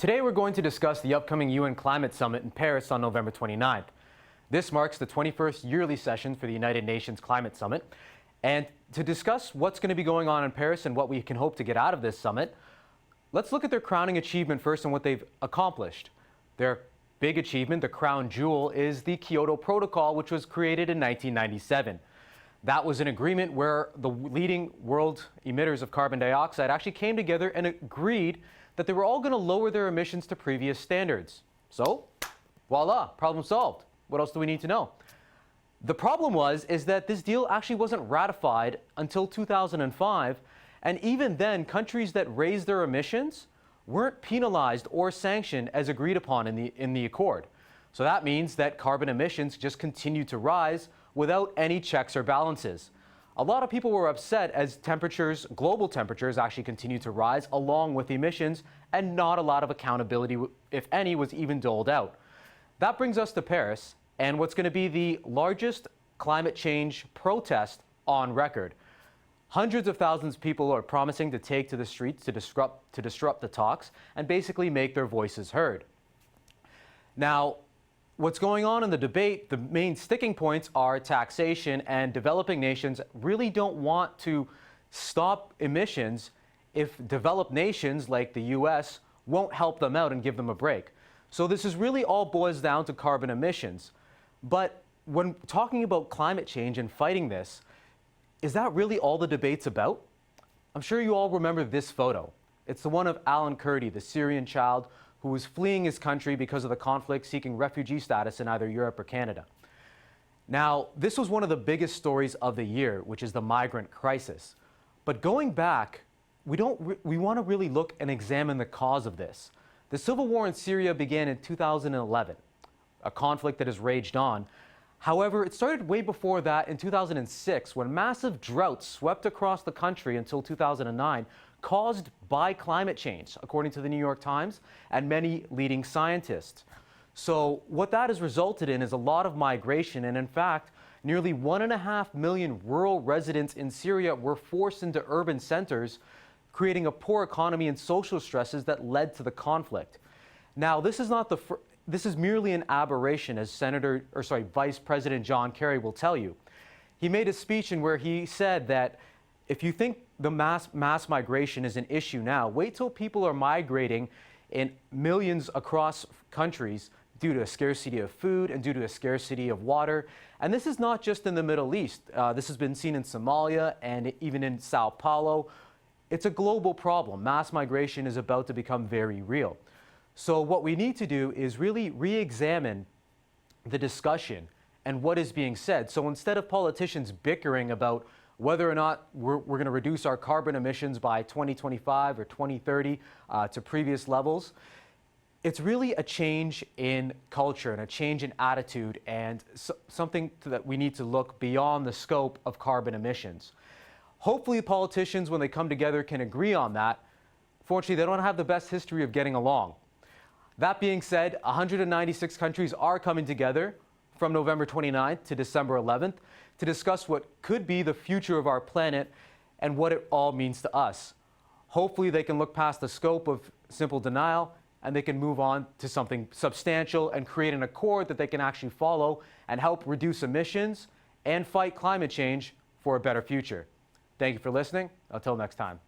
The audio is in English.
Today we're going to discuss the upcoming UN Climate Summit in Paris on November 29th. This marks the 21st yearly session for the United Nations Climate Summit. And to discuss what's going to be going on in Paris and what we can hope to get out of this summit, let's look at their crowning achievement first and what they've accomplished. Their big achievement, the crown jewel, is the Kyoto Protocol, which was created in 1997. That was an agreement where the leading world emitters of carbon dioxide actually came together and agreed that they were all going to lower their emissions to previous standards. So, voila, problem solved. What else do we need to know? The problem is that this deal actually wasn't ratified until 2005, and even then, countries that raised their emissions weren't penalized or sanctioned as agreed upon in the accord. So that means that carbon emissions just continue to rise without any checks or balances. A lot of people were upset as global temperatures actually continue to rise along with emissions, and not a lot of accountability, if any, was even doled out. That brings us to Paris and what's going to be the largest climate change protest on record. Hundreds of thousands of people are promising to take to the streets to disrupt the talks and basically make their voices heard. Now, what's going on in the debate, the main sticking points are taxation, and developing nations really don't want to stop emissions if developed nations like the US won't help them out and give them a break. So this is really all boils down to carbon emissions. But when talking about climate change and fighting this, is that really all the debate's about? I'm sure you all remember this photo. It's the one of Alan Kurdi, the Syrian child who was fleeing his country because of the conflict, seeking refugee status in either Europe or Canada. Now, this was one of the biggest stories of the year, which is the migrant crisis. But going back, we want to really look and examine the cause of this. The civil war in Syria began in 2011, a conflict that has raged on. However, it started way before that in 2006, when massive droughts swept across the country until 2009, caused by climate change, according to the New York Times and many leading scientists. So what that has resulted in is a lot of migration, and in fact, nearly 1.5 million rural residents in Syria were forced into urban centers, creating a poor economy and social stresses that led to the conflict. Now, this is merely an aberration, as Vice President John Kerry will tell you. He made a speech in where he said that if you think the mass migration is an issue now, wait till people are migrating in millions across countries due to a scarcity of food and due to a scarcity of water. And this is not just in the Middle East. This has been seen in Somalia and even in Sao Paulo. It's a global problem. Mass migration is about to become very real. So what we need to do is really re-examine the discussion and what is being said. So instead of politicians bickering about whether or not we're going to reduce our carbon emissions by 2025 or 2030 to previous levels, it's really a change in culture and a change in attitude, and something that we need to look beyond the scope of carbon emissions. Hopefully politicians, when they come together, can agree on that. Fortunately, they don't have the best history of getting along. That being said, 196 countries are coming together from November 29th to December 11th to discuss what could be the future of our planet and what it all means to us. Hopefully they can look past the scope of simple denial and they can move on to something substantial and create an accord that they can actually follow and help reduce emissions and fight climate change for a better future. Thank you for listening. Until next time.